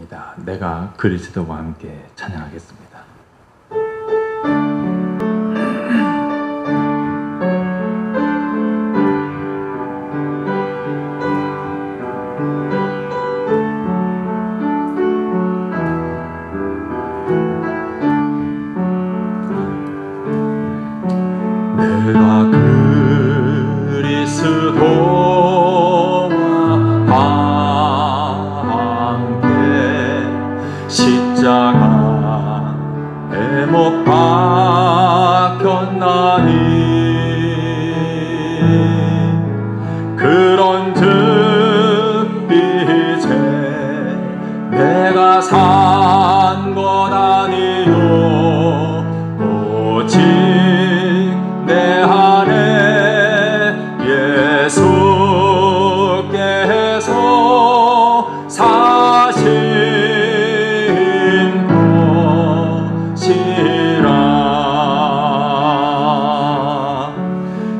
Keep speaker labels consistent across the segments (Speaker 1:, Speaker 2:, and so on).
Speaker 1: 찬송합니다. 내가 그리스도와 함께 찬양하겠습니다. 내가 그리스도와 함께 십자가에 못 박혔나니 그런즉 이제 내가 산 것 아니요 오직 내 안에 예수께서 사신 것이라.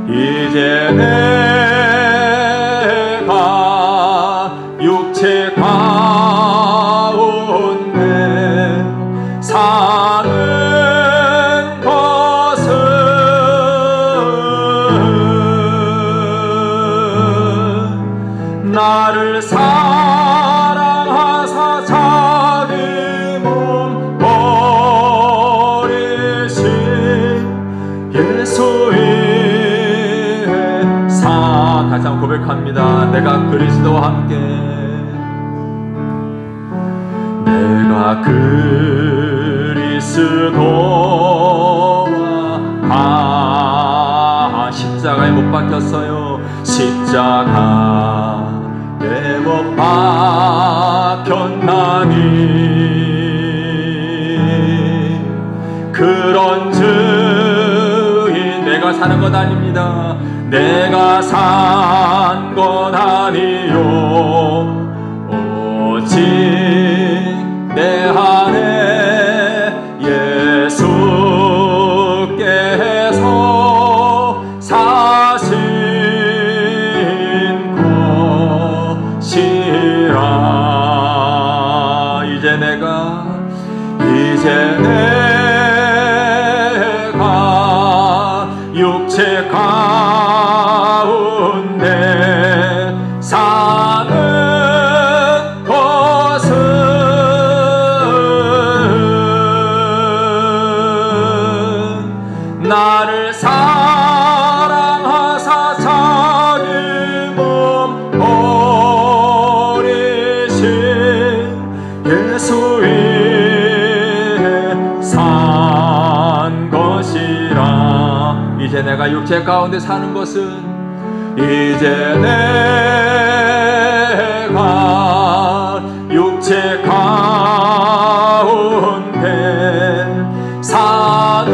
Speaker 1: 이제 내가 육체 가운데 사는 것은 나를 사랑하사 자기 몸 버리신 예수의 사. 다시 한번 고백합니다. 내가 그리스도와 함께, 내가 그리스도와 십자가에 못 박혔어요. 십자가에 못 박혔나니 그런즉 내가 사는 것 아닙니다. 내가 산 것 아니요 오직 내 안에 예수께서 사신 것이라. 이제 내가 육체 가운데 사는 것은 나를 사랑하사 자기 몸 버리신 예수의 산 것이라. 이제 내가 육체 가운데 사는 것은, 이제 내가 육체 가운데 사는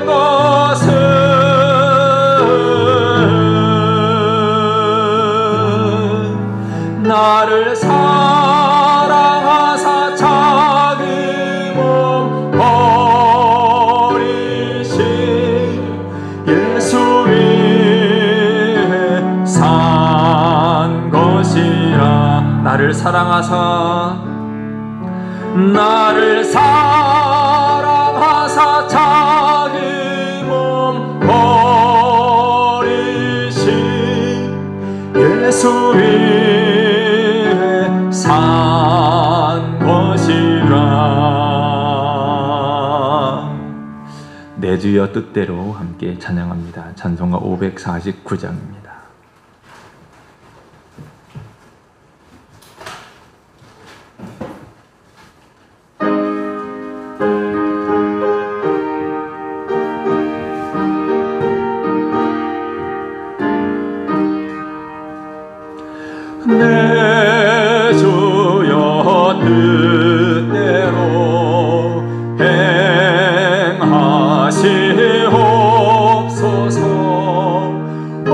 Speaker 1: 것은 나를 사랑하사 자기 몸 버리신 예수의 산 것이라. 나를 사랑하사 자기 몸 버리신 예수의 산 것이라. 내 주여 뜻대로 함께 찬양합니다. 찬송가 549장입니다. 내 주여 뜻대로 행하시옵소서. 온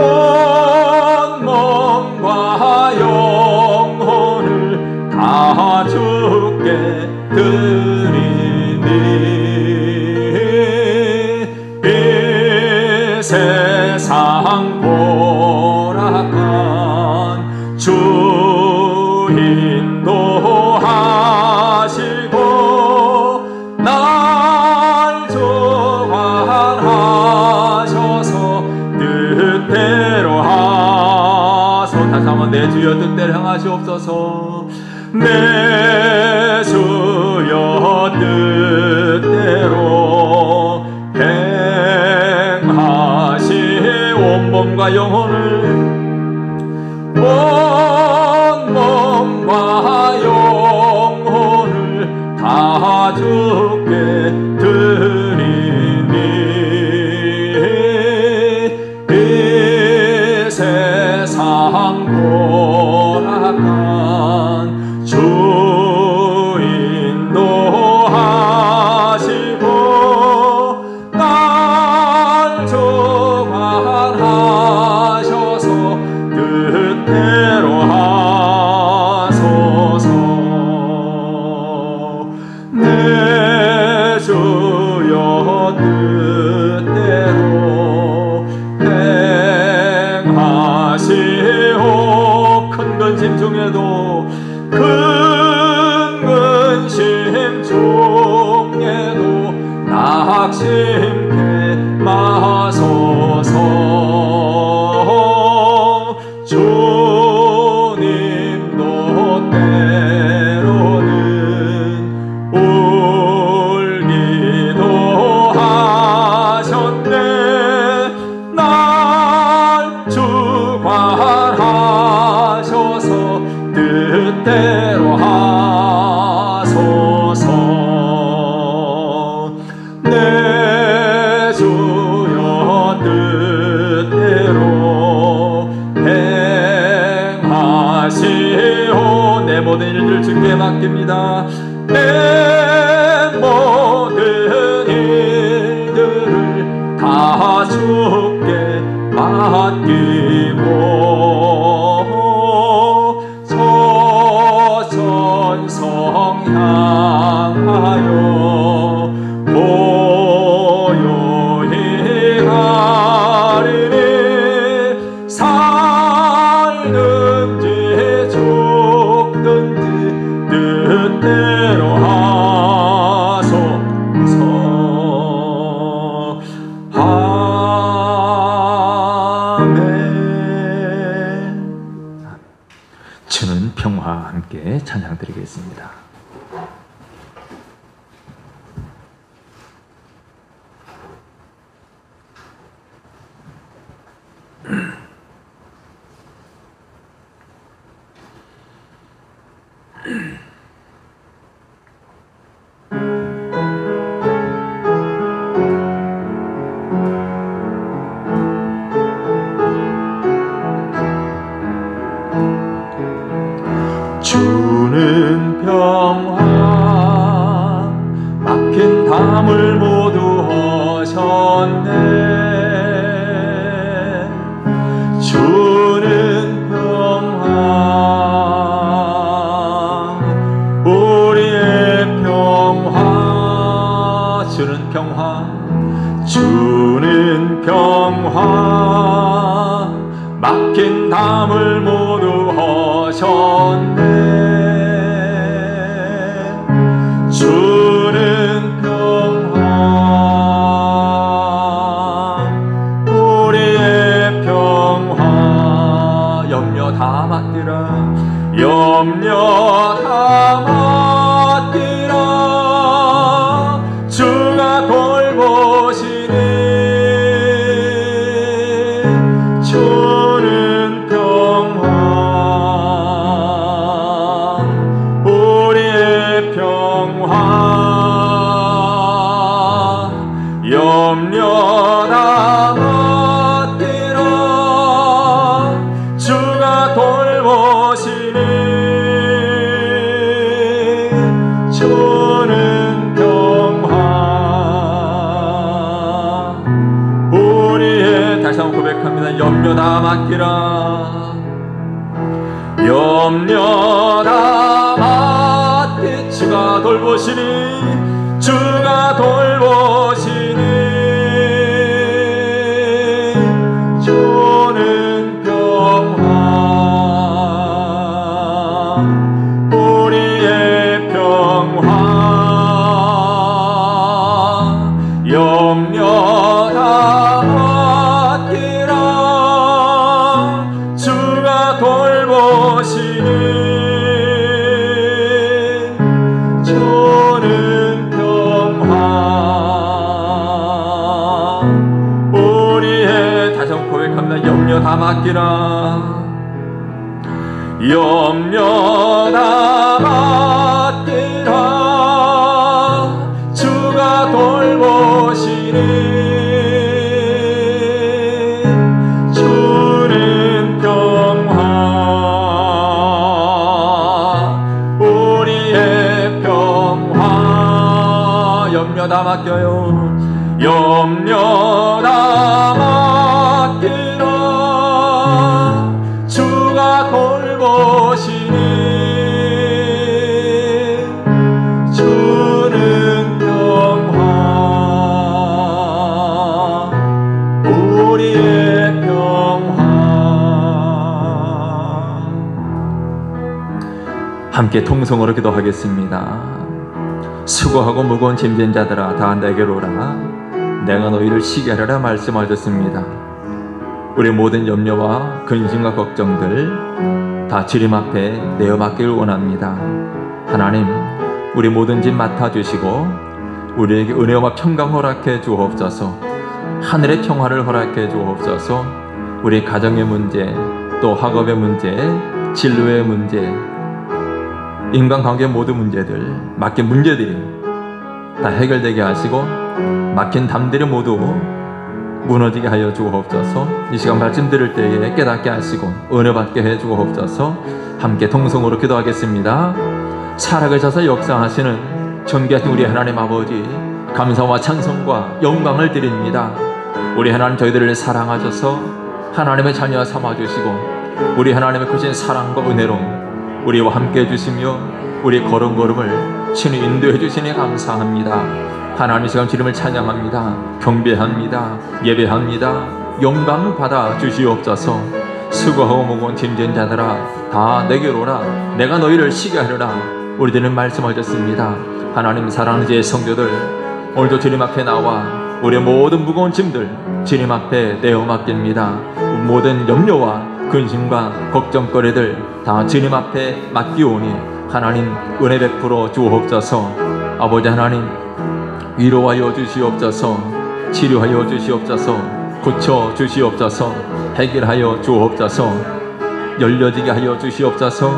Speaker 1: 몸과 영혼을 다 주께 드리니 이 세상 보락한 주 인도하 하시옵소서. 내 주여 뜻대로 행하시 온 몸과 영혼을 온 몸과 영혼을 다 주께 드리니 이 세상 돌아간 주인도 하시고 날 주관하셔서 뜻대로 하소서. 내 주여 뜻대로 행하시오. 큰 근심 중에도 큰 근심 중에도 낙심케 마소서. 주님도 때로는 울기도 하셨네. 날 주관하셔서 뜻대로 하소서. 내 주여 뜻대로 행하시오. 내 모든 일들 주께 맡깁니다. 내 모든 일들을 다 주께 맡기고 서천성 향하여 고요히 가리니 살든지 죽든지 뜻대로 하소서. 아멘. 주는 평화와 함께 찬양드리겠습니다. 주는 평화 막힌 담을 모두 허셨네. 주는 평화 우리의 평화. 주는 평화 주는 평화 막힌 담을 모두 허셨네. 주는 평화 우리의 평화. 염려 다 맡기라. 염려 다 맡기라. 주가 돌보시니 주는 평화 우리의 평화. 염려 다 맡기라. 주가 돌보시니 주는 평화 우리의. 다시 한번 고백합니다. 염려 다 맡기라. 염려 다 맡기. 주가 돌보시니 주가 돌보시니 주는 평화 우리의 평화. 염려 다 맡기라. 주가 돌보시니 맡기라 염려 다 맡기라 주가 돌보시니 주는 평화 우리의 평화 염려 다 맡겨요 염려 다 맡기라 주가 돌보시니 주는 평화 우리의 평화 함께 통성으로 기도하겠습니다. 수고하고 무거운 짐진 자들아 다 내게로 오라 내가 너희를 쉬게 하리라 말씀하셨습니다. 우리 모든 염려와 근심과 걱정들 다 주님 앞에 내어 맡기를 원합니다. 하나님 우리 모든 짐 맡아주시고 우리에게 은혜와 평강 허락해 주옵소서 하늘의 평화를 허락해 주옵소서 우리 가정의 문제 또 학업의 문제 진로의 문제 인간관계 모든 문제들 맡긴 문제들이 다 해결되게 하시고 막힌 담들이 모두 무너지게 하여 주옵소서 이 시간 말씀 들을 때에 깨닫게 하시고 은혜 받게 해 주옵소서 함께 통성으로 기도하겠습니다. 살아계셔서 역사하시는 존귀하신 우리 하나님 아버지 감사와 찬송과 영광을 드립니다. 우리 하나님 저희들을 사랑하셔서 하나님의 자녀 삼아주시고 우리 하나님의 크신 사랑과 은혜로 우리와 함께 해주시며 우리 걸음걸음을 친히 인도해 주시니 감사합니다. 하나님 시간 주님을 찬양합니다. 경배합니다. 예배합니다. 영광을 받아 주시옵소서. 수고하고 무거운 짐진 자들아 다 내게로 오라 내가 너희를 쉬게 하리라 우리들은 말씀하셨습니다. 하나님 사랑하는 제 성도들 오늘도 주님 앞에 나와 우리의 모든 무거운 짐들 주님 앞에 내어 맡깁니다. 모든 염려와 근심과 걱정거리들 다 주님 앞에 맡기오니 하나님 은혜 베풀어 주옵소서. 아버지 하나님 위로하여 주시옵소서 치료하여 주시옵소서 고쳐 주시옵소서 해결하여 주옵소서 열려지게 하여 주시옵소서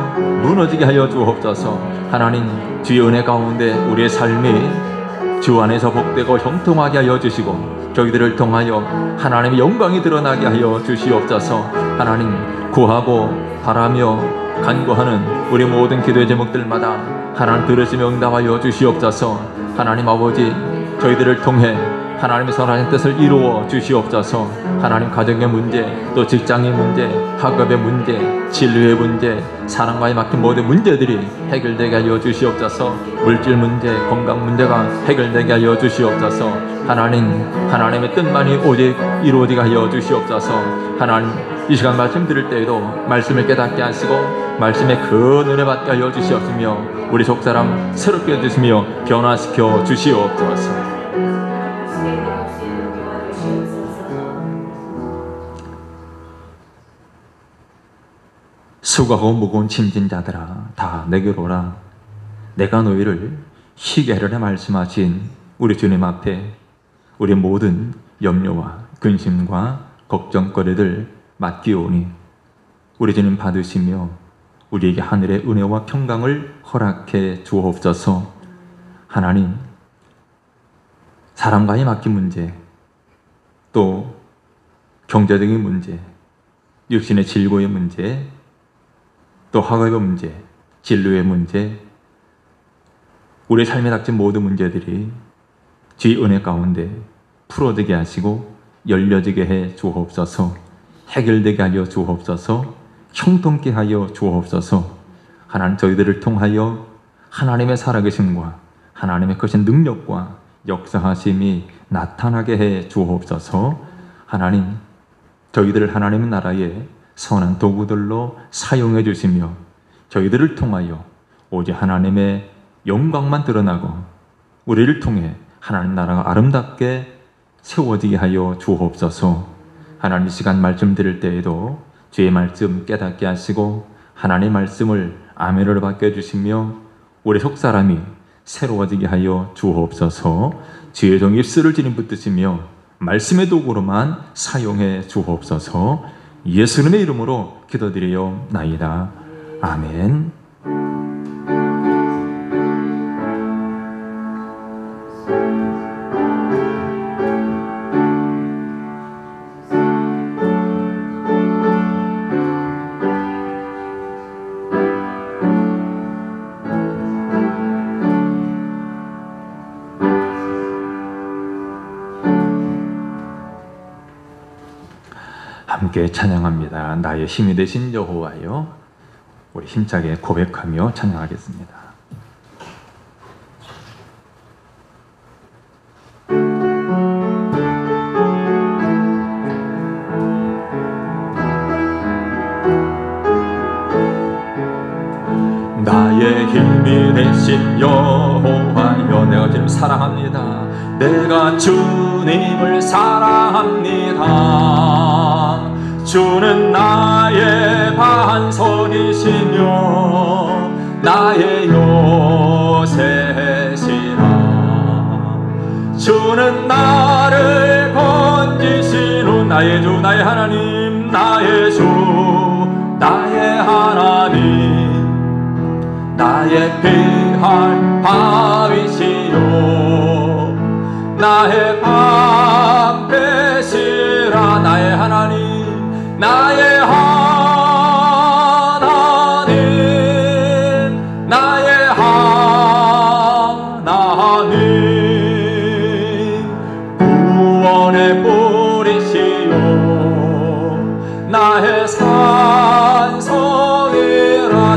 Speaker 1: 무너지게 하여 주옵소서. 하나님 주의 은혜 가운데 우리의 삶이 주 안에서 복되고 형통하게 하여 주시고 저희들을 통하여 하나님의 영광이 드러나게 하여 주시옵소서. 하나님 구하고 바라며 간구하는 우리 모든 기도의 제목들마다 하나님 들으시며 응답하여 주시옵소서. 하나님 아버지 저희들을 통해 하나님의 선하신 뜻을 이루어 주시옵소서. 하나님 가정의 문제 또 직장의 문제 학업의 문제 진로의 문제 사랑과의 막힌 모든 문제들이 해결되게 하여 주시옵소서. 물질 문제 건강 문제가 해결되게 하여 주시옵소서. 하나님의 뜻만이 오직 이루어지게 하여 주시옵소서. 하나님 이 시간 말씀 들을 때에도 말씀을 깨닫게 하시고 말씀에 큰 은혜 받게 하여 주시옵으며 우리 속사람 새롭게 해주시며 변화시켜 주시옵소서. 수고하고 무거운 짐진 자들아 다 내게로 오라 내가 너희를 쉬게 하리라 말씀하신 우리 주님 앞에 우리 모든 염려와 근심과 걱정거리들 맡기오니 우리 주님 받으시며 우리에게 하늘의 은혜와 평강을 허락해 주옵소서. 하나님 사람과의 맡긴 문제 또 경제적인 문제 육신의 질고의 문제 또 학업의 문제 진로의 문제 우리 삶에 닥친 모든 문제들이 주의 은혜 가운데 풀어지게 하시고 열려지게 해 주옵소서. 해결되게 하여 주옵소서. 형통케 하여 주옵소서. 하나님 저희들을 통하여 하나님의 살아계심과 하나님의 크신 능력과 역사하심이 나타나게 해 주옵소서. 하나님 저희들을 하나님의 나라에 선한 도구들로 사용해 주시며 저희들을 통하여 오직 하나님의 영광만 드러나고 우리를 통해 하나님 나라가 아름답게 세워지게 하여 주옵소서. 하나님 이 시간 말씀 드릴 때에도 주의 말씀 깨닫게 하시고 하나님의 말씀을 아멘으로 바뀌어 주시며 우리 속사람이 새로워지게 하여 주옵소서. 주의 종 입술을 지닌 붙드시며 말씀의 도구로만 사용해 주옵소서. 예수님의 이름으로 기도드리옵나이다. 아멘. 함께 찬양합니다. 나의 힘이 되신 여호와여. 우리 힘차게 고백하며 찬양하겠습니다. 나의 힘이 되신 여호와여. 내가 주님 사랑합니다. 내가 주님을 사랑합니다. 주는 나의 반석이시며 나의 요새시라. 주는 나를 건지시는 나의 주 나의 하나님, 나의 주 나의 하나님, 나의 피할 바위시요 나의 방패시라. 나의 하나님, 나의 하나님, 나의 하나님, 구원의 뿌리시요 나의 산성이라.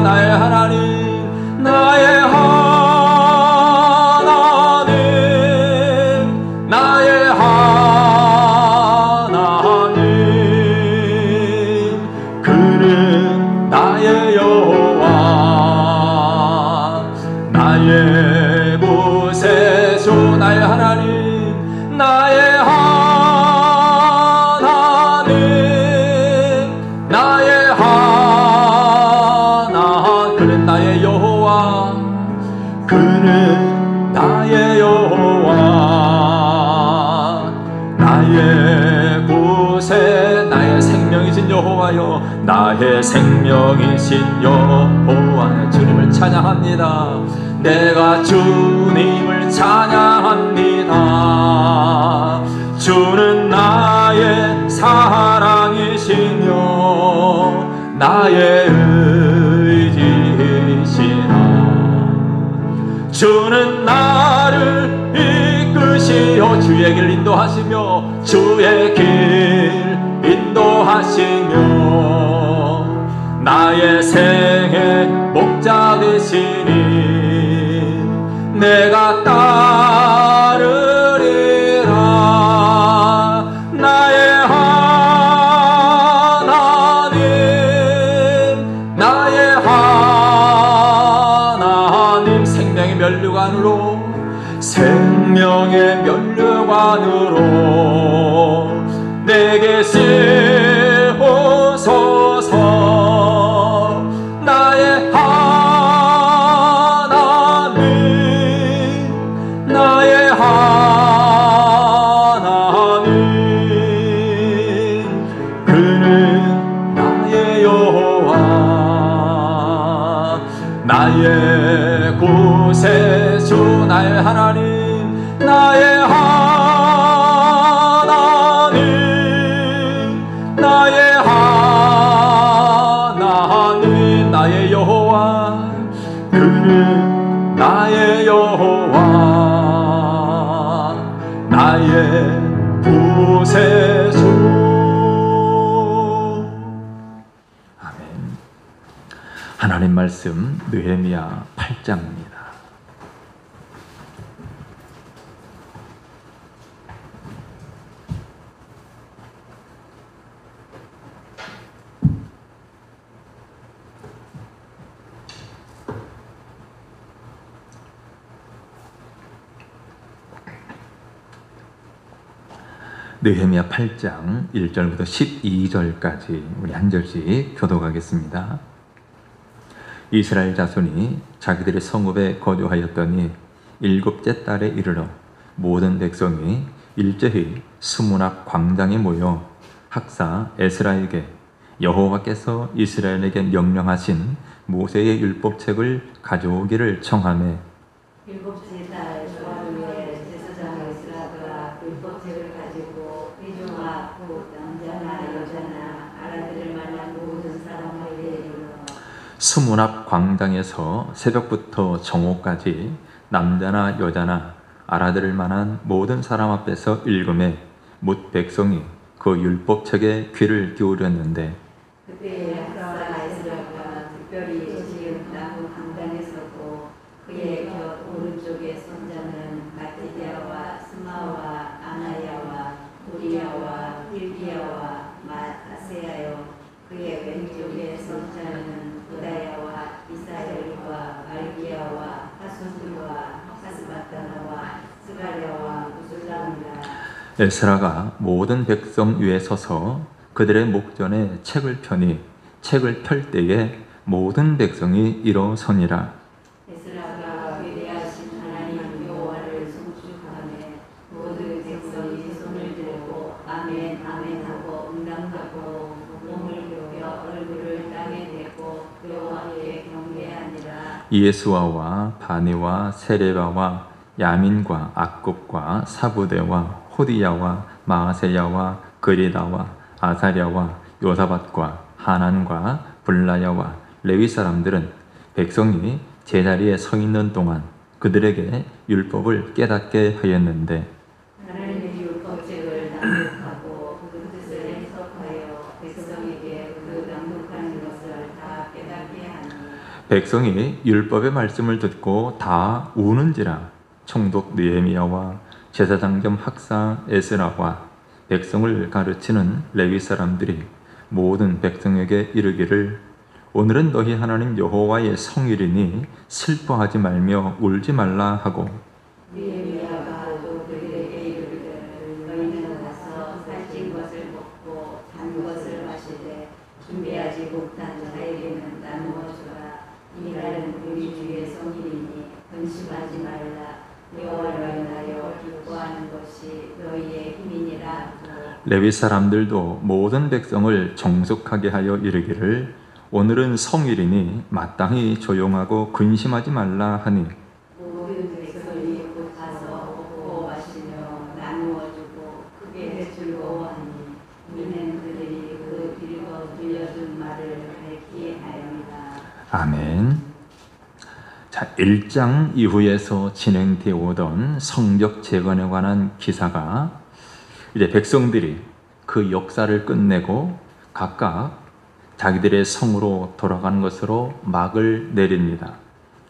Speaker 1: 나의 하나님, 나의 하나님, 나의 하나님, 그는 나의 여호와, 나의 구세주. 나의 하나님, 나의 하나님, 나의 하나님, 그는 나의 여호와, 그는 나의 여호와, 나의 구세, 나의 생명이신 여호와여. 나의 생명이신 여호와. 주님을 찬양합니다. 내가 주님을 찬양합니다. 주는 나의 사랑이시며 나의 의지시라. 주는 나를 이끄시어 주의 길 인도하시며 주의 길 인도하시며 나의 생의 목자 되시니 내가 따르리라. 나의 하나님, 나의 하나님, 생명의 면류관으로, 생명의 면류관으로 내게 세우소서. 나의 하나님, 나의 하나님, 그는 나의 여호와, 나의 구세주. 나의 하나님, 나의 하나님, 나의 하나님, 나의 여호와, 그는 나의 여호와, 나의 구세주. 아멘. 하나님 말씀 느헤미야 8장입니다. 느헤미야 8장 1절부터 12절까지 우리 한 절씩 교독하겠습니다. 이스라엘 자손이 자기들의 성읍에 거주하였더니 7째 달에 이르러 모든 백성이 일제히 수문 앞 광장에 모여 학사 에스라에게 여호와께서 이스라엘에게 명령하신 모세의 율법책을 가져오기를 청하매
Speaker 2: 일곱째 달 조화루에 제사장 에스라가 율법책을 가지고 회중과 곧 남자나 여자나 알아들을 만한 모든 사람에게 이르러
Speaker 1: 수문 앞 광장에서 새벽부터 정오까지 남자나 여자나 알아들을 만한 모든 사람 앞에서 읽음에 못 백성이 그 율법책에 귀를 기울였는데
Speaker 2: 그때 학사와 에스라가 특별히 지은 나무 강단에 서고 그의 곁 오른쪽에 손자는 마티디아와 스마와 아나야와 우리야와 힐기야와 마아세야요 그의 왼쪽에 손자는 부다야와 이사엘과 말기야와 하순과 하스바타나와 스가랴와 무술람이라.
Speaker 1: 에스라가 모든 백성 위에 서서 그들의 목전에 책을 펴니 책을 펼 때에 모든 백성이 일어서니라.
Speaker 2: 에스라가 위대하신 하나님 여호와를 송축하며 모든 백성이 손을 들고 아멘 아멘 하고 응답하고 몸을 굽혀 얼굴을 땅에 대고 여호와께 경배하니라.
Speaker 1: 예수아와 바니와 세레바와 야민과 악굽과 사부대와 호디야와 마아세야와 그리다와 아사랴와 요사밧과 하난과 블라야와 레위 사람들은 백성이 제자리에 서 있는 동안 그들에게 율법을 깨닫게 하였는데
Speaker 2: 하나님의 율법책을 낭독하고 그 뜻을 해석하여 백성에게 그 낭독하는 것을 다 깨닫게 하니
Speaker 1: 백성이 율법의 말씀을 듣고 다 우는지라. 총독 느헤미야와 제사장 겸 학사 에스라와 백성을 가르치는 레위 사람들이 모든 백성에게 이르기를 오늘은 너희 하나님 여호와의 성일이니 슬퍼하지 말며 울지 말라 하고
Speaker 2: 느헤미야가 또 그들에게 이르기를 너희는 가서 살찐 것을 먹고 단 것을 마시되 준비하지 못한 자에게는 나누어 주라. 이 날은 우리 주의 성일이니 근심하지 말라. 여호와를 인하여 기뻐하는 것이 너희의 힘이니라 하고
Speaker 1: 레위 사람들도 모든 백성을 정숙하게 하여 이르기를 오늘은 성일이니 마땅히 조용하고 근심하지 말라 하니
Speaker 2: 모든 백성이 곧 가서 먹고 마시며 나누어 주고 크게 즐거워하니 이는 그들이 그 빌고 들려준 말을 밝히게 하였느니라.
Speaker 1: 아멘. 자, 1장 이후에서 진행되어 오던 성벽 재건에 관한 기사가 이제 백성들이 그 역사를 끝내고 각각 자기들의 성으로 돌아가는 것으로 막을 내립니다.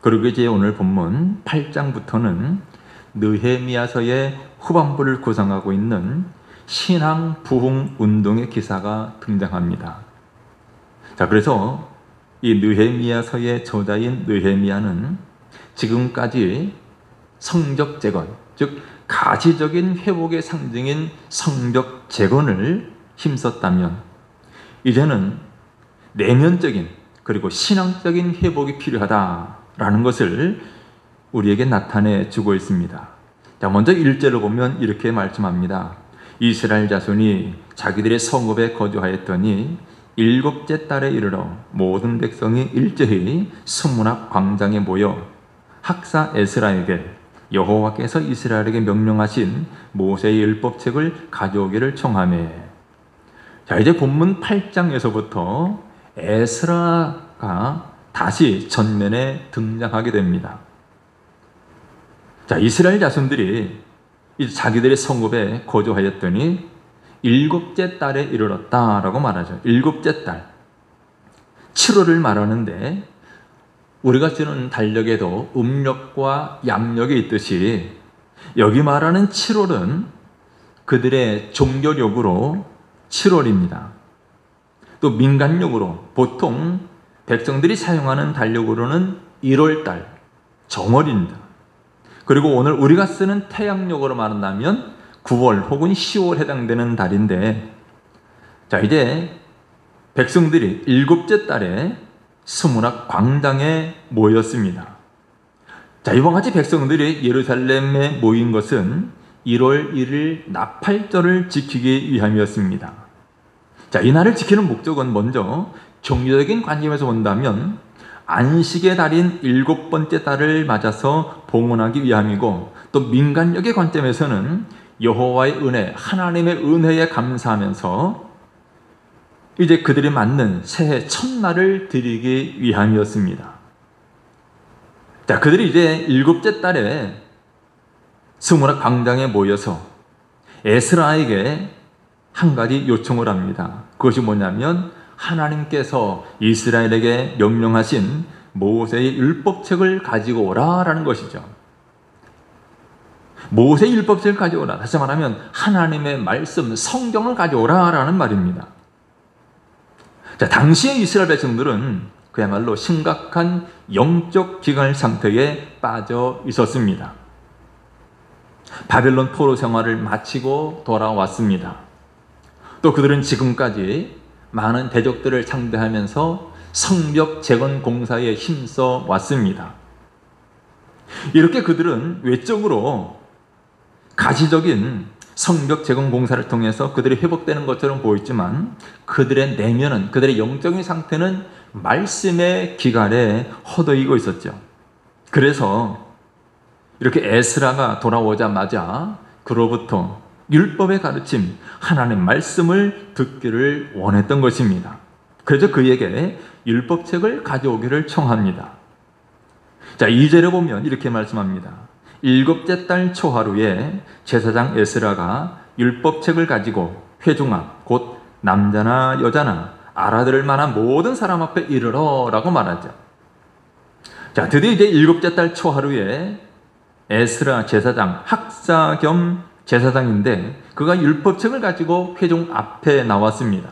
Speaker 1: 그리고 이제 오늘 본문 8장부터는 느헤미야서의 후반부를 구성하고 있는 신앙 부흥 운동의 기사가 등장합니다. 자, 그래서 이 느헤미야서의 저자인 느헤미야는 지금까지 성벽 재건, 즉 가시적인 회복의 상징인 성벽 재건을 힘썼다면 이제는 내면적인 그리고 신앙적인 회복이 필요하다라는 것을 우리에게 나타내 주고 있습니다. 자, 먼저 1절을 보면 이렇게 말씀합니다. 이스라엘 자손이 자기들의 성읍에 거주하였더니 7째 달에 이르러 모든 백성이 일제히 수문 앞 광장에 모여 학사 에스라에게 여호와께서 이스라엘에게 명령하신 모세의 율법책을 가져오기를 청하매. 자, 이제 본문 8장에서부터 에스라가 다시 전면에 등장하게 됩니다. 자, 이스라엘 자손들이 자기들의 성읍에 거주하였더니 7째 달에 이르렀다라고 말하죠. 7째 달. 7월을 말하는데 우리가 쓰는 달력에도 음력과 양력이 있듯이 여기 말하는 7월은 그들의 종교력으로 7월입니다. 또 민간력으로 보통 백성들이 사용하는 달력으로는 1월달, 정월입니다. 그리고 오늘 우리가 쓰는 태양력으로 말한다면 9월 혹은 10월 해당되는 달인데, 자, 이제 백성들이 7째 달에 수문 앞 광장에 모였습니다. 자, 이와 같이 백성들이 예루살렘에 모인 것은 1월 1일 나팔절을 지키기 위함이었습니다. 자, 이 날을 지키는 목적은 먼저 종교적인 관점에서 본다면 안식의 달인 7번째 달을 맞아서 봉헌하기 위함이고, 또 민간력의 관점에서는 여호와의 은혜, 하나님의 은혜에 감사하면서 이제 그들이 맞는 새해 첫날을 드리기 위함이었습니다. 자, 그들이 이제 7째 달에 스무라 광장에 모여서 에스라에게 한 가지 요청을 합니다. 그것이 뭐냐면 하나님께서 이스라엘에게 명령하신 모세의 율법책을 가지고 오라라는 것이죠. 모세의 율법책을 가져오라. 다시 말하면 하나님의 말씀, 성경을 가져오라라는 말입니다. 자, 당시의 이스라엘 백성들은 그야말로 심각한 영적 기갈 상태에 빠져 있었습니다. 바벨론 포로 생활을 마치고 돌아왔습니다. 또 그들은 지금까지 많은 대적들을 상대하면서 성벽 재건 공사에 힘써 왔습니다. 이렇게 그들은 외적으로 가시적인 성벽 재건 공사를 통해서 그들이 회복되는 것처럼 보였지만 그들의 내면은, 그들의 영적인 상태는 말씀의 기갈에 허덕이고 있었죠. 그래서 이렇게 에스라가 돌아오자마자 그로부터 율법의 가르침, 하나님 말씀을 듣기를 원했던 것입니다. 그래서 그에게 율법책을 가져오기를 청합니다. 자, 2절에 보면 이렇게 말씀합니다. 7째 달 초하루에 제사장 에스라가 율법책을 가지고 회중 앞, 곧 남자나 여자나 알아들을 만한 모든 사람 앞에 이르러라고 말하죠. 자, 드디어 이제 7째 달 초하루에 에스라 제사장, 학사 겸 제사장인데 그가 율법책을 가지고 회중 앞에 나왔습니다.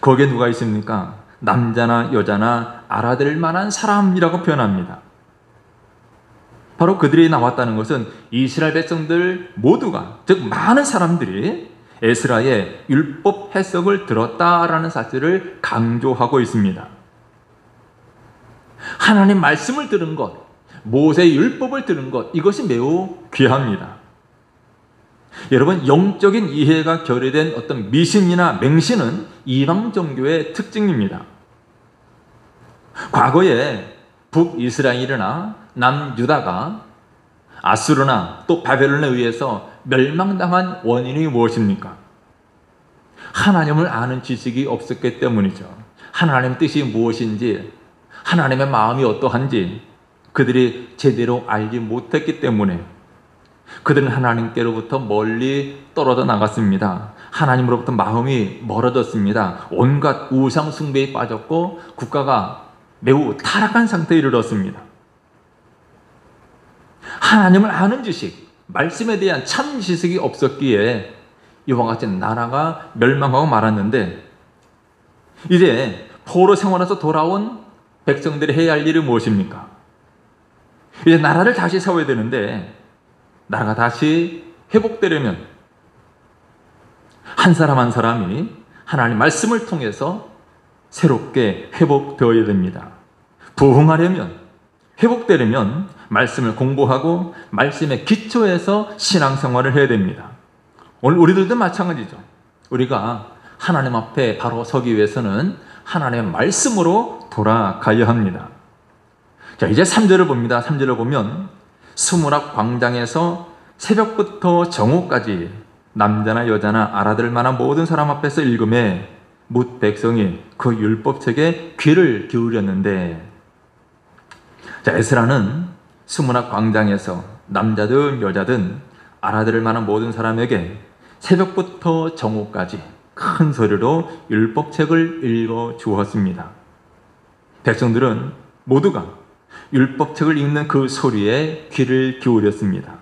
Speaker 1: 거기에 누가 있습니까? 남자나 여자나 알아들을 만한 사람이라고 표현합니다. 바로 그들이 나왔다는 것은 이스라엘 백성들 모두가, 즉 많은 사람들이 에스라의 율법 해석을 들었다라는 사실을 강조하고 있습니다. 하나님 말씀을 들은 것, 모세의 율법을 들은 것, 이것이 매우 귀합니다. 여러분, 영적인 이해가 결여된 어떤 미신이나 맹신은 이방 종교의 특징입니다. 과거에 북이스라엘이나 남유다가 아수르나 또 바벨론에 의해서 멸망당한 원인이 무엇입니까? 하나님을 아는 지식이 없었기 때문이죠. 하나님의 뜻이 무엇인지, 하나님의 마음이 어떠한지 그들이 제대로 알지 못했기 때문에 그들은 하나님께로부터 멀리 떨어져 나갔습니다. 하나님으로부터 마음이 멀어졌습니다. 온갖 우상 숭배에 빠졌고 국가가 매우 타락한 상태에 이르렀습니다. 하나님을 아는 지식, 말씀에 대한 참 지식이 없었기에 이와 같이 나라가 멸망하고 말았는데, 이제 포로 생활에서 돌아온 백성들이 해야 할 일이 무엇입니까? 이제 나라를 다시 세워야 되는데, 나라가 다시 회복되려면 한 사람 한 사람이 하나님 말씀을 통해서 새롭게 회복되어야 됩니다. 부흥하려면, 회복되려면 말씀을 공부하고 말씀에 기초해서 신앙생활을 해야 됩니다. 오늘 우리들도 마찬가지죠. 우리가 하나님 앞에 바로 서기 위해서는 하나님의 말씀으로 돌아가야 합니다. 자, 이제 3절을 봅니다. 3절을 보면 스무락 광장에서 새벽부터 정오까지 남자나 여자나 알아들 만한 모든 사람 앞에서 읽음에 뭇 백성이 그 율법책에 귀를 기울였는데, 자, 에스라는 스무락 광장에서 남자든 여자든 알아들을 만한 모든 사람에게 새벽부터 정오까지 큰 소리로 율법책을 읽어 주었습니다. 백성들은 모두가 율법책을 읽는 그 소리에 귀를 기울였습니다.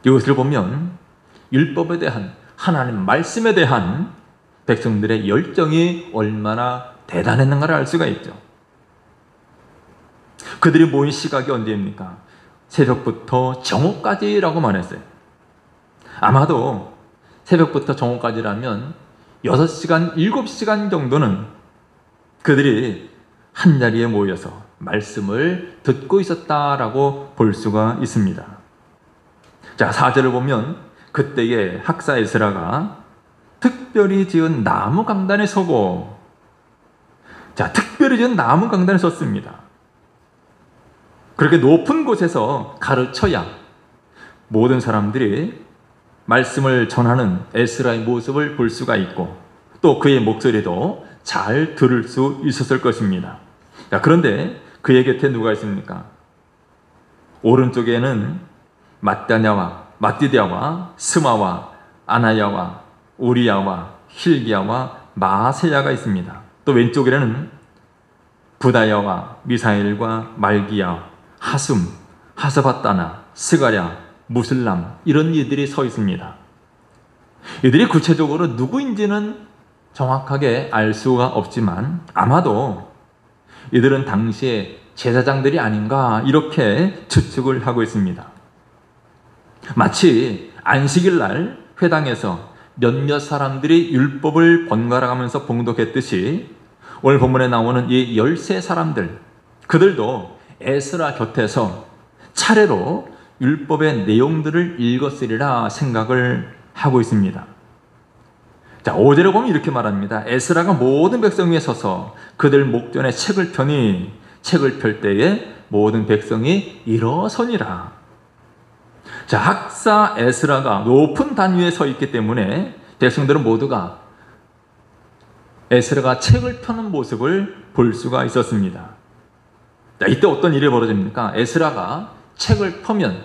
Speaker 1: 이것을 보면 율법에 대한, 하나님 말씀에 대한 백성들의 열정이 얼마나 대단했는가를 알 수가 있죠. 그들이 모인 시각이 언제입니까? 새벽부터 정오까지라고 말했어요. 아마도 새벽부터 정오까지라면 6시간, 7시간 정도는 그들이 한자리에 모여서 말씀을 듣고 있었다라고 볼 수가 있습니다. 자, 4절을 보면 그때에 학사 에스라가 특별히 지은 나무 강단에 서고, 자, 특별히 지은 나무 강단에 섰습니다. 그렇게 높은 곳에서 가르쳐야 모든 사람들이 말씀을 전하는 에스라의 모습을 볼 수가 있고, 또 그의 목소리도 잘 들을 수 있었을 것입니다. 자, 그런데 그의 곁에 누가 있습니까? 오른쪽에는 마띠디아와 스마와 아나야와 우리야와 힐기야와 마세야가 있습니다. 또 왼쪽에는 부다야와 미사엘과 말기야, 하숨, 하사바따나, 스가랴, 무슬람, 이런 이들이 서 있습니다. 이들이 구체적으로 누구인지는 정확하게 알 수가 없지만 아마도 이들은 당시에 제사장들이 아닌가 이렇게 추측을 하고 있습니다. 마치 안식일 날 회당에서 몇몇 사람들이 율법을 번갈아가면서 봉독했듯이 오늘 본문에 나오는 이 13사람들, 그들도 에스라 곁에서 차례로 율법의 내용들을 읽었으리라 생각을 하고 있습니다. 자, 5절에 보면 이렇게 말합니다. 에스라가 모든 백성 위에 서서 그들 목전에 책을 펴니 책을 펼 때에 모든 백성이 일어서니라. 자, 학사 에스라가 높은 단 위에 서 있기 때문에 백성들은 모두가 에스라가 책을 펴는 모습을 볼 수가 있었습니다. 자, 이때 어떤 일이 벌어집니까? 에스라가 책을 펴면,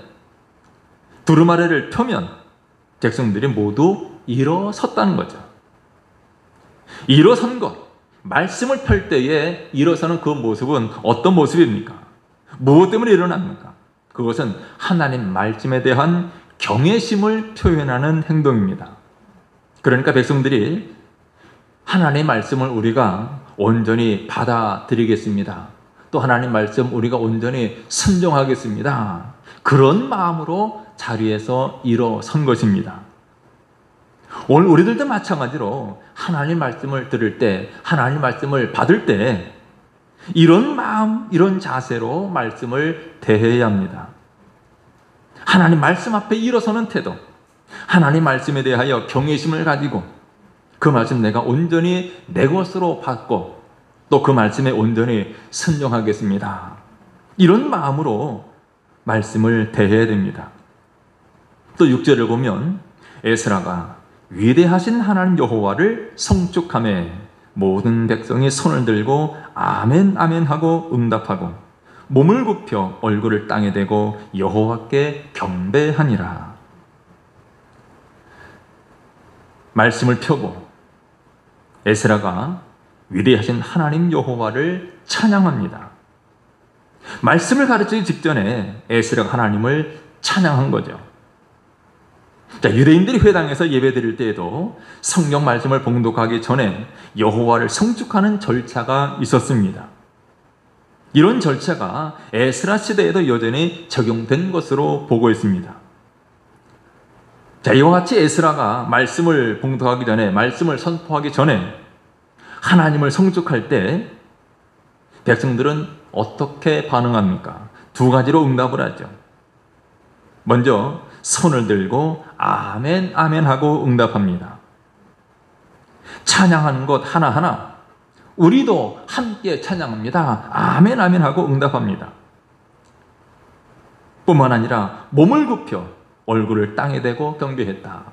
Speaker 1: 두루마리를 펴면 백성들이 모두 일어섰다는 거죠. 일어선 것, 말씀을 펼 때에 일어서는 그 모습은 어떤 모습입니까? 무엇 때문에 일어납니까? 그것은 하나님 말씀에 대한 경외심을 표현하는 행동입니다. 그러니까 백성들이 하나님의 말씀을 우리가 온전히 받아들이겠습니다. 또 하나님 말씀 우리가 온전히 순종하겠습니다. 그런 마음으로 자리에서 일어선 것입니다. 오늘 우리들도 마찬가지로 하나님 말씀을 들을 때, 하나님 말씀을 받을 때 이런 마음, 이런 자세로 말씀을 대해야 합니다. 하나님 말씀 앞에 일어서는 태도, 하나님 말씀에 대하여 경외심을 가지고 그 말씀 내가 온전히 내 것으로 받고 또 그 말씀에 온전히 순종하겠습니다. 이런 마음으로 말씀을 대해야 됩니다. 또 6절을 보면 에스라가 위대하신 하나님 여호와를 성축하며 모든 백성이 손을 들고 아멘 아멘 하고 응답하고 몸을 굽혀 얼굴을 땅에 대고 여호와께 경배하니라. 말씀을 펴고 에스라가 위대하신 하나님 여호와를 찬양합니다. 말씀을 가르치기 직전에 에스라가 하나님을 찬양한 거죠. 자, 유대인들이 회당에서 예배드릴 때에도 성경 말씀을 봉독하기 전에 여호와를 성축하는 절차가 있었습니다. 이런 절차가 에스라 시대에도 여전히 적용된 것으로 보고 있습니다. 자, 이와 같이 에스라가 말씀을 봉독하기 전에, 말씀을 선포하기 전에 하나님을 성축할 때 백성들은 어떻게 반응합니까? 두 가지로 응답을 하죠. 먼저 손을 들고 아멘 아멘 하고 응답합니다. 찬양하는 것 하나하나 우리도 함께 찬양합니다. 아멘 아멘 하고 응답합니다. 뿐만 아니라 몸을 굽혀 얼굴을 땅에 대고 경배했다.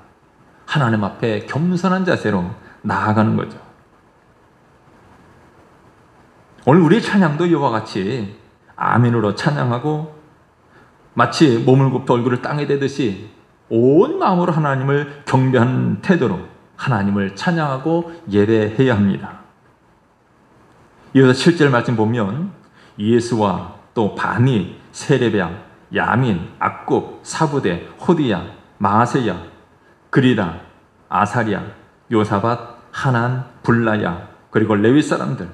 Speaker 1: 하나님 앞에 겸손한 자세로 나아가는 거죠. 오늘 우리의 찬양도 이와 같이 아멘으로 찬양하고 마치 몸을 굽혀 얼굴을 땅에 대듯이 온 마음으로 하나님을 경배하는 태도로 하나님을 찬양하고 예배해야 합니다. 이어서 7절 말씀 보면 예수와 또 바니, 세레베야, 야민, 악굽, 사부대, 호디야, 마세야, 그리다, 아사리야, 요사밧, 하난, 불라야, 그리고 레위 사람들,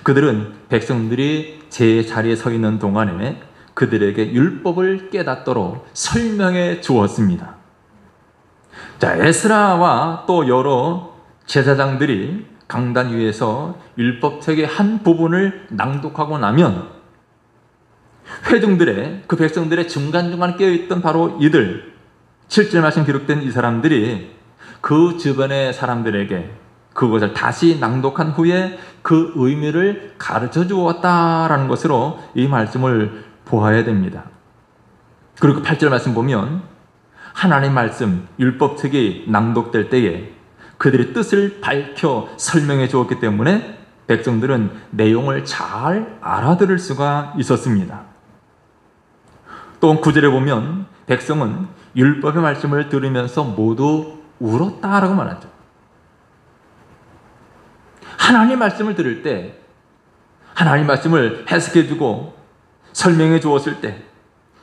Speaker 1: 그들은 백성들이 제 자리에 서 있는 동안에 그들에게 율법을 깨닫도록 설명해 주었습니다. 자, 에스라와 또 여러 제사장들이 강단 위에서 율법책의 한 부분을 낭독하고 나면 회중들의, 그 백성들의 중간중간 깨어있던 바로 이들, 7절 말씀 기록된 이 사람들이 그 주변의 사람들에게 그것을 다시 낭독한 후에 그 의미를 가르쳐 주었다라는 것으로 이 말씀을 보아야 됩니다. 그리고 8절 말씀 보면 하나님 말씀, 율법책이 낭독될 때에 그들의 뜻을 밝혀 설명해 주었기 때문에 백성들은 내용을 잘 알아들을 수가 있었습니다. 또 9절에 보면 백성은 율법의 말씀을 들으면서 모두 울었다라고 말하죠. 하나님 말씀을 들을 때, 하나님 말씀을 해석해 주고 설명해 주었을 때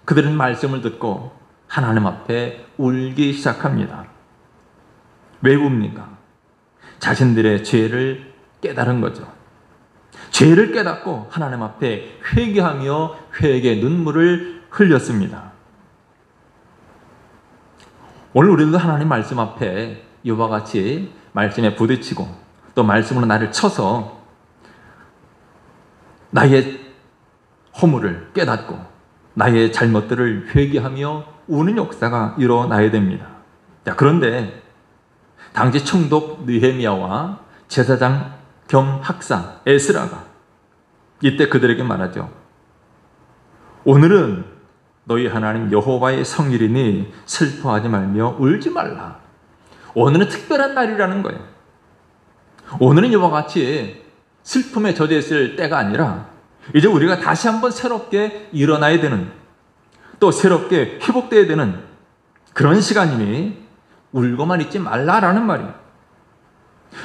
Speaker 1: 그들은 말씀을 듣고 하나님 앞에 울기 시작합니다. 왜 웁니까? 자신들의 죄를 깨달은 거죠. 죄를 깨닫고 하나님 앞에 회개하며 회개의 눈물을 흘렸습니다. 오늘 우리도 하나님 말씀 앞에 이와 같이 말씀에 부딪히고 또 말씀으로 나를 쳐서 나의 허물을 깨닫고 나의 잘못들을 회개하며 우는 역사가 일어나야 됩니다. 자, 그런데 당시 총독 느헤미야와 제사장 겸 학사 에스라가 이때 그들에게 말하죠. 오늘은 너희 하나님 여호와의 성일이니 슬퍼하지 말며 울지 말라. 오늘은 특별한 날이라는 거예요. 오늘은 이와 같이 슬픔에 젖어 있을 때가 아니라 이제 우리가 다시 한번 새롭게 일어나야 되는, 또 새롭게 회복되어야 되는 그런 시간이니 울고만 있지 말라라는 말이에요.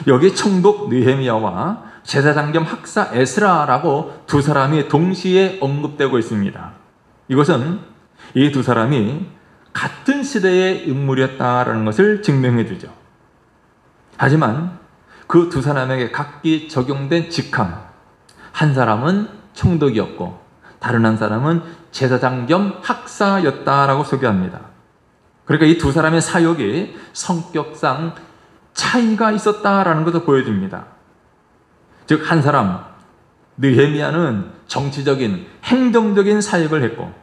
Speaker 1: 여기 총독 느헤미야와 제사장 겸 학사 에스라라고 두 사람이 동시에 언급되고 있습니다. 이것은 이 두 사람이 같은 시대의 인물이었다라는 것을 증명해 주죠. 하지만 그 두 사람에게 각기 적용된 직함, 한 사람은 총독이었고 다른 한 사람은 제사장 겸 학사였다라고 소개합니다. 그러니까 이 두 사람의 사역이 성격상 차이가 있었다라는 것을 보여줍니다. 즉 한 사람 느헤미야는 정치적인 행정적인 사역을 했고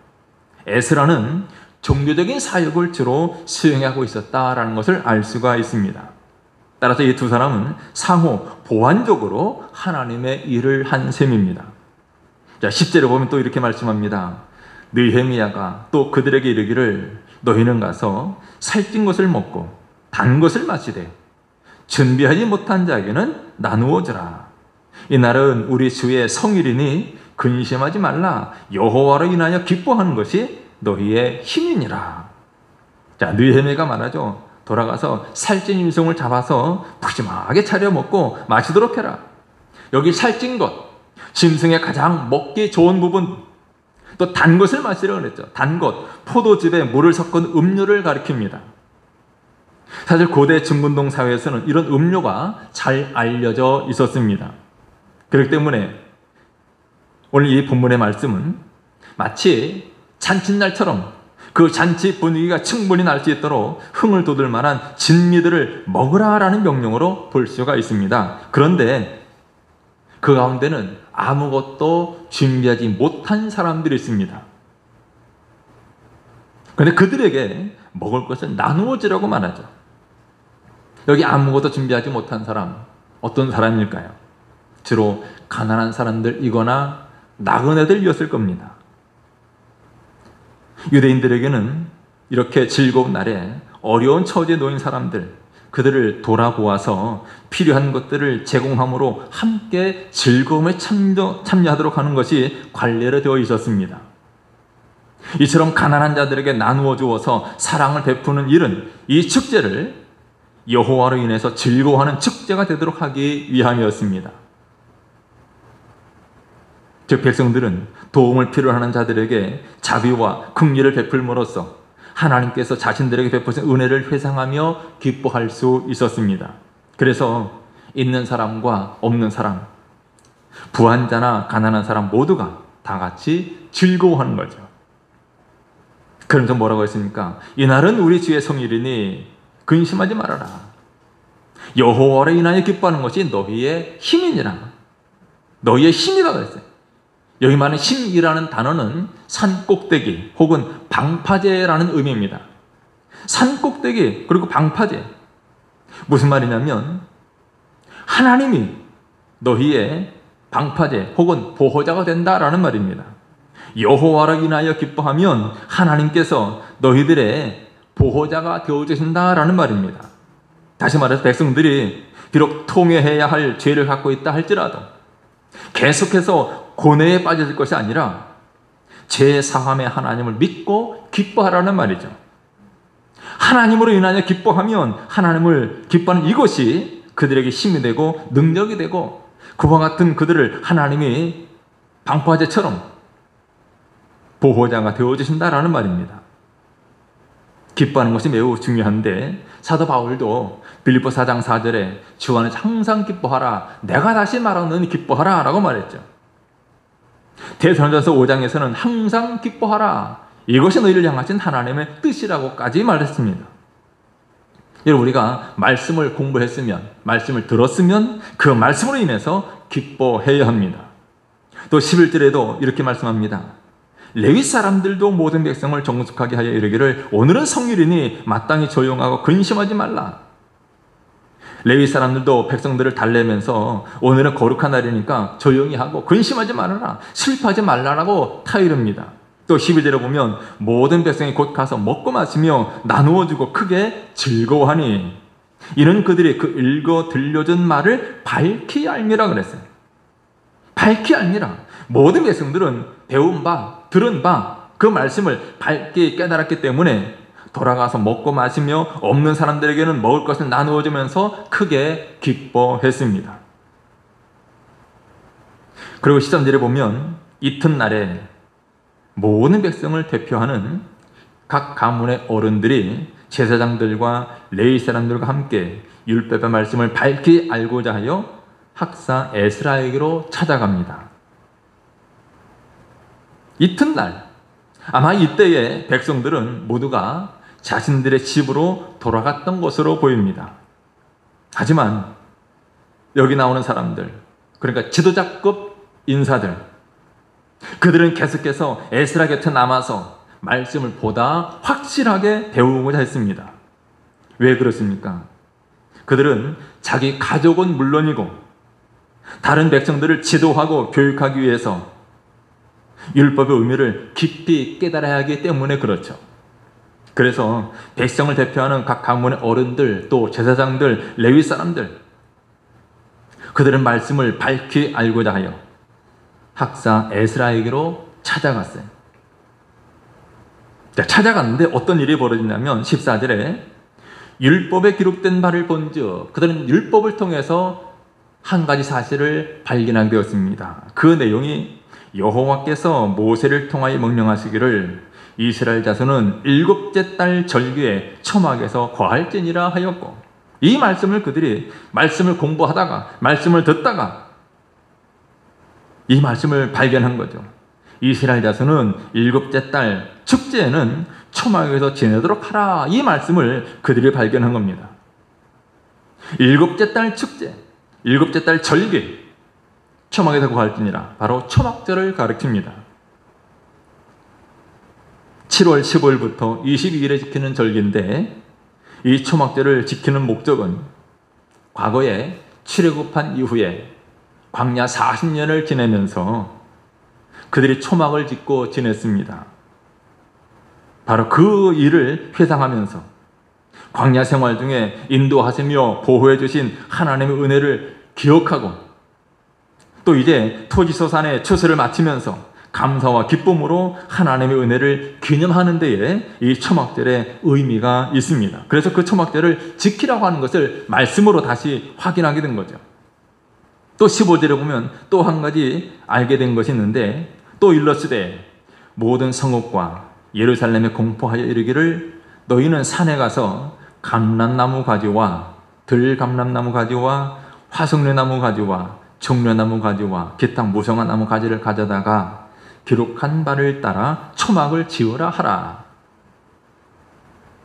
Speaker 1: 에스라는 종교적인 사역을 주로 수행하고 있었다라는 것을 알 수가 있습니다. 따라서 이 두 사람은 상호 보완적으로 하나님의 일을 한 셈입니다. 자, 10절에 보면 또 이렇게 말씀합니다. 느헤미야가 또 그들에게 이르기를 너희는 가서 살찐 것을 먹고 단 것을 마시되 준비하지 못한 자에게는 나누어 주라. 이날은 우리 주의 성일이니 근심하지 말라. 여호와로 인하여 기뻐하는 것이 너희의 힘이니라. 자, 느헤미야가 말하죠. 돌아가서 살찐 임송을 잡아서 푸짐하게 차려 먹고 마시도록 해라. 여기 살찐 것, 짐승의 가장 먹기 좋은 부분, 또 단 것을 마시라고 그랬죠. 단 것, 포도즙에 물을 섞은 음료를 가리킵니다. 사실 고대 중근동 사회에서는 이런 음료가 잘 알려져 있었습니다. 그렇기 때문에 오늘 이 본문의 말씀은 마치 잔칫날처럼 그 잔치 분위기가 충분히 날 수 있도록 흥을 돋을 만한 진미들을 먹으라라는 명령으로 볼 수가 있습니다. 그런데 그 가운데는 아무것도 준비하지 못한 사람들이 있습니다. 그런데 그들에게 먹을 것을 나누어 주라고 말하죠. 여기 아무것도 준비하지 못한 사람, 어떤 사람일까요? 주로 가난한 사람들이거나 나그네들이었을 겁니다. 유대인들에게는 이렇게 즐거운 날에 어려운 처지에 놓인 사람들, 그들을 돌아보아서 필요한 것들을 제공함으로 함께 즐거움에 참여하도록 하는 것이 관례로 되어 있었습니다. 이처럼 가난한 자들에게 나누어 주어서 사랑을 베푸는 일은 이 축제를 여호와로 인해서 즐거워하는 축제가 되도록 하기 위함이었습니다. 즉 백성들은 도움을 필요하는 자들에게 자비와 긍휼을 베풀므로써 하나님께서 자신들에게 베푸신 은혜를 회상하며 기뻐할 수 있었습니다. 그래서 있는 사람과 없는 사람, 부한자나 가난한 사람 모두가 다 같이 즐거워하는 거죠. 그러면서 뭐라고 했습니까? 이날은 우리 주의 성일이니 근심하지 말아라. 여호와로 인하여 기뻐하는 것이 너희의 힘이니라. 너희의 힘이라고 했어요. 여기 말하는 힘이라는 단어는 산꼭대기 혹은 방파제라는 의미입니다. 산꼭대기 그리고 방파제, 무슨 말이냐면 하나님이 너희의 방파제 혹은 보호자가 된다라는 말입니다. 여호와를 인하여 기뻐하면 하나님께서 너희들의 보호자가 되어주신다라는 말입니다. 다시 말해서 백성들이 비록 통회해야 할 죄를 갖고 있다 할지라도 계속해서 고뇌에 빠질 것이 아니라 죄 사함의 하나님을 믿고 기뻐하라는 말이죠. 하나님으로 인하여 기뻐하면 하나님을 기뻐하는 이것이 그들에게 힘이 되고 능력이 되고 그와 같은 그들을 하나님이 방파제처럼 보호자가 되어주신다라는 말입니다. 기뻐하는 것이 매우 중요한데 사도 바울도 빌립보 4장 4절에 주 안에서 항상 기뻐하라, 내가 다시 말하노니 기뻐하라 라고 말했죠. 데살로니가서 5장에서는 항상 기뻐하라, 이것이 너희를 향하신 하나님의 뜻이라고까지 말했습니다. 여러분, 우리가 말씀을 공부했으면, 말씀을 들었으면 그 말씀으로 인해서 기뻐해야 합니다. 또 11절에도 이렇게 말씀합니다. 레위 사람들도 모든 백성을 정숙하게 하여 이르기를 오늘은 성일이니 마땅히 조용하고 근심하지 말라. 레위 사람들도 백성들을 달래면서 오늘은 거룩한 날이니까 조용히 하고 근심하지 말아라, 슬퍼하지 말라라고 타이릅니다. 또 12절에 보면 모든 백성이 곧 가서 먹고 마시며 나누어 주고 크게 즐거워하니 이는 그들이 그 읽어 들려준 말을 밝히 알미라 그랬어요. 밝히 알미라. 모든 백성들은 배운 바, 들은 바, 그 말씀을 밝게 깨달았기 때문에 돌아가서 먹고 마시며 없는 사람들에게는 먹을 것을 나누어 주면서 크게 기뻐했습니다. 그리고 13절에 보면 이튿날에 모든 백성을 대표하는 각 가문의 어른들이 제사장들과 레위 사람들과 함께 율법의 말씀을 밝히 알고자 하여 학사 에스라에게로 찾아갑니다. 이튿날, 아마 이때의 백성들은 모두가 자신들의 집으로 돌아갔던 것으로 보입니다. 하지만 여기 나오는 사람들, 그러니까 지도자급 인사들, 그들은 계속해서 에스라 곁에 남아서 말씀을 보다 확실하게 배우고자 했습니다. 왜 그렇습니까? 그들은 자기 가족은 물론이고 다른 백성들을 지도하고 교육하기 위해서 율법의 의미를 깊이 깨달아야 하기 때문에 그렇죠. 그래서 백성을 대표하는 각 가문의 어른들, 또 제사장들, 레위 사람들, 그들은 말씀을 밝히 알고자 하여 학사 에스라에게로 찾아갔어요. 찾아갔는데 어떤 일이 벌어지냐면 14절에 율법에 기록된 바를 본즉 그들은 율법을 통해서 한 가지 사실을 발견하게 되었습니다. 그 내용이 여호와께서 모세를 통하여 명령하시기를 이스라엘 자손은 7째 달 절기에 초막에서 거할지니라 하였고, 이 말씀을 그들이 말씀을 공부하다가 말씀을 듣다가 이 말씀을 발견한 거죠. 이스라엘 자손은 7째 달 축제에는 초막에서 지내도록 하라, 이 말씀을 그들이 발견한 겁니다. 7째 달 축제, 7째 달 절기, 초막에서 거할지니라, 바로 초막절을 가리킵니다. 7월 15일부터 22일에 지키는 절기인데 이 초막절을 지키는 목적은 과거에 출애굽한 이후에 광야 40년을 지내면서 그들이 초막을 짓고 지냈습니다. 바로 그 일을 회상하면서 광야 생활 중에 인도하시며 보호해 주신 하나님의 은혜를 기억하고 또 이제 토지소산의 추수를 마치면서 감사와 기쁨으로 하나님의 은혜를 기념하는 데에 이 초막절의 의미가 있습니다. 그래서 그 초막절을 지키라고 하는 것을 말씀으로 다시 확인하게 된 거죠. 또 15절에 보면 또 한 가지 알게 된 것이 있는데, 또 일러스되 모든 성읍과 예루살렘에 공포하여 이르기를 너희는 산에 가서 감람나무 가지와 들감람나무 가지와 화석류나무 가지와 종려나무 가지와 기타 무성한 나무 가지를 가져다가 기록한 바를 따라 초막을 지으라 하라.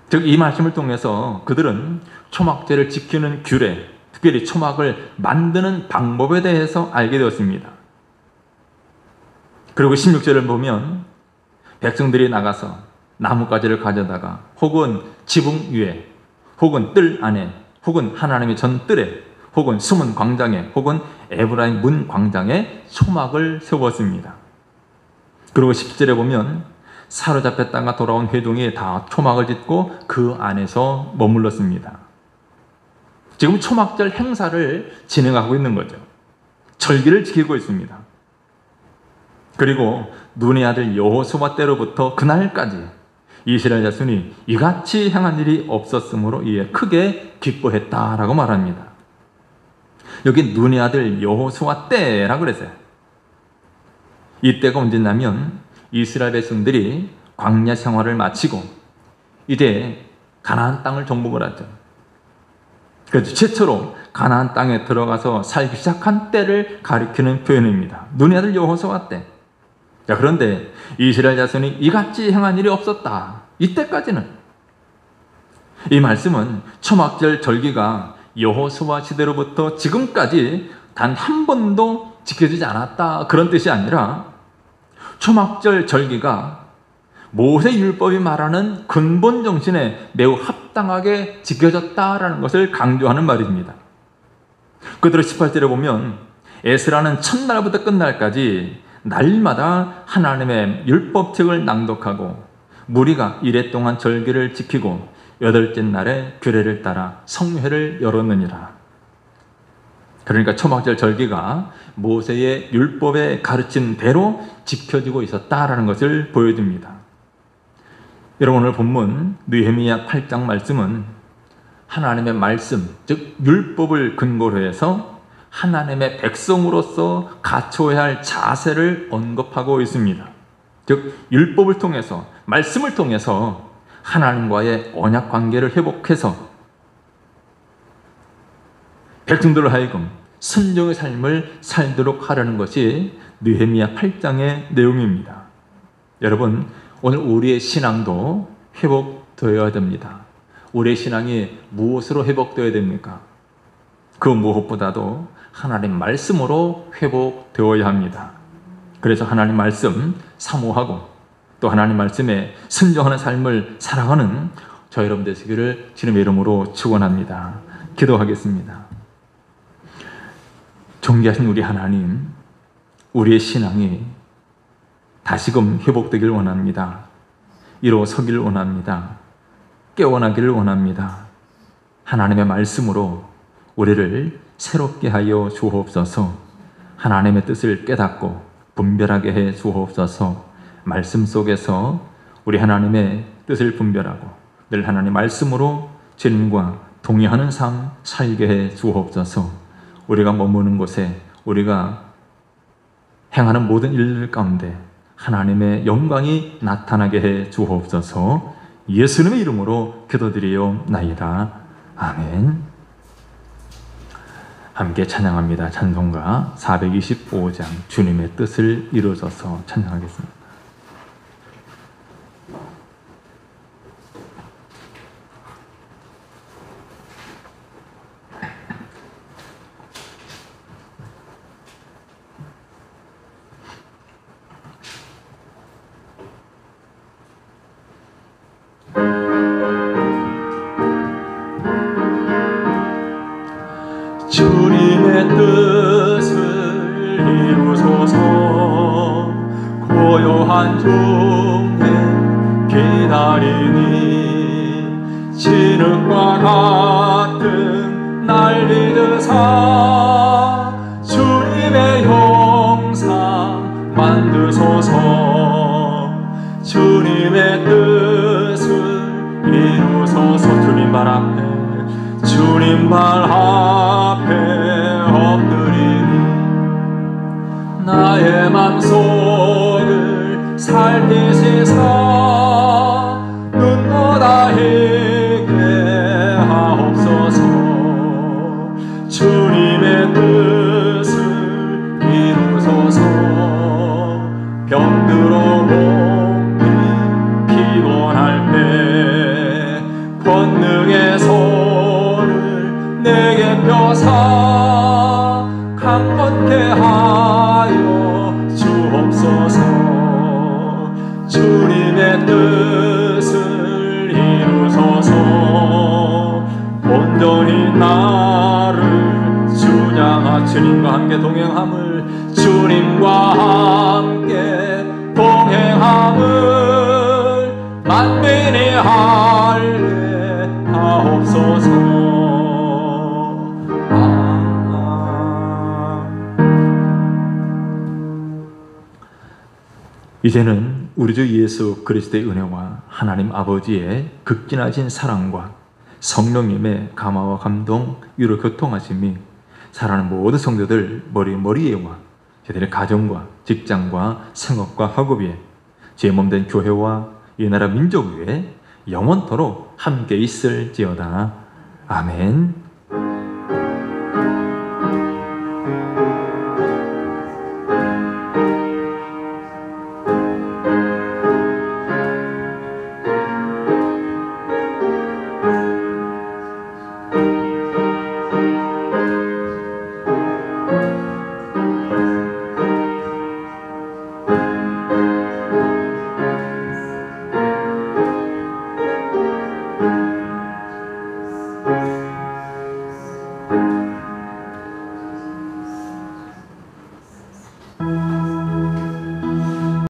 Speaker 1: 즉 이 말씀을 통해서 그들은 초막제를 지키는 규례, 특별히 초막을 만드는 방법에 대해서 알게 되었습니다. 그리고 16절을 보면 백성들이 나가서 나뭇가지를 가져다가 혹은 지붕 위에 혹은 뜰 안에 혹은 하나님의 전뜰에 혹은 숨은 광장에 혹은 에브라임 문 광장에 초막을 세웠습니다. 그리고 10절에 보면 사로잡혔다가 돌아온 회중이 다 초막을 짓고 그 안에서 머물렀습니다. 지금 초막절 행사를 진행하고 있는 거죠. 절기를 지키고 있습니다. 그리고 눈의 아들 여호수아 때로부터 그날까지 이스라엘 자손이 이같이 행한 일이 없었으므로 이에 크게 기뻐했다라고 말합니다. 여기 눈의 아들 여호수아 때라고 그랬어요. 이때가 언제냐면 이스라엘 백성들이 광야 생활을 마치고 이제 가나안 땅을 정복을 하죠. 그래서 최초로 가나안 땅에 들어가서 살기 시작한 때를 가리키는 표현입니다. 눈의 아들 여호수아 때. 자, 그런데 이스라엘 자손이 이같이 행한 일이 없었다. 이때까지는. 이 말씀은 초막절 절기가 여호수아 시대로부터 지금까지 단 한 번도 지켜지지 않았다, 그런 뜻이 아니라 초막절 절기가 모세 율법이 말하는 근본 정신에 매우 합당하게 지켜졌다라는 것을 강조하는 말입니다. 그대로 18절에 보면 에스라는 첫날부터 끝날까지 날마다 하나님의 율법책을 낭독하고 무리가 이래 동안 절기를 지키고 여덟째 날에 규례를 따라 성회를 열었느니라. 그러니까 초막절 절기가 모세의 율법에 가르친 대로 지켜지고 있었다라는 것을 보여줍니다. 여러분, 오늘 본문 느헤미야 8장 말씀은 하나님의 말씀, 즉 율법을 근거로 해서 하나님의 백성으로서 갖춰야 할 자세를 언급하고 있습니다. 즉 율법을 통해서, 말씀을 통해서 하나님과의 언약 관계를 회복해서 백성들로 하여금 순종의 삶을 살도록 하려는 것이 느헤미야 8장의 내용입니다. 여러분, 오늘 우리의 신앙도 회복되어야 됩니다. 우리의 신앙이 무엇으로 회복되어야 됩니까? 그 무엇보다도 하나님 말씀으로 회복되어야 합니다. 그래서 하나님 말씀 사모하고 또 하나님 말씀에 순종하는 삶을 살아가는 저 여러분 되시기를 주님의 이름으로 축원합니다. 기도하겠습니다. 존귀하신 우리 하나님, 우리의 신앙이 다시금 회복되길 원합니다. 일어서기를 원합니다. 깨어나기를 원합니다. 하나님의 말씀으로 우리를 새롭게 하여 주옵소서. 하나님의 뜻을 깨닫고 분별하게 해 주옵소서. 말씀 속에서 우리 하나님의 뜻을 분별하고 늘 하나님 말씀으로 주님과 동의하는 삶 살게 해 주옵소서. 우리가 머무는 곳에, 우리가 행하는 모든 일들 가운데 하나님의 영광이 나타나게 해 주옵소서. 예수님의 이름으로 기도드리옵나이다. 아멘. 함께 찬양합니다. 찬송가 425장 주님의 뜻을 이루어서 찬양하겠습니다.
Speaker 3: 주님의 뜻을 이루소서. 고요한 중에 기다리니 진흙과 같은 날 믿으사 주님의 형상 만드소서. 주님의 뜻을 이루소서. 주님 발 앞에, 주님 발 앞에 엎드리니 나의 맘속을 살피시사 눈보다 희게 하옵소서. 주님의 뜻을 이루소서. 병들어 몸이 피곤할 때 권능의 손을 내게 펴사 강건케 하여 주옵소서. 주님의 뜻을 이루소서. 온전히 함께 동행함을, 주님과 함께 동행함을 만민이 할례 하옵소서.
Speaker 1: 이제는 우리 주 예수 그리스도의 은혜와 하나님 아버지의 극진하신 사랑과 성령님의 감화와 감동, 위로 교통하심이 사랑하는 모든 성도들 머리머리에와 저희들의 가정과 직장과 생업과 학업에 제 몸된 교회와 이 나라 민족 위에 영원토록 함께 있을지어다. 아멘.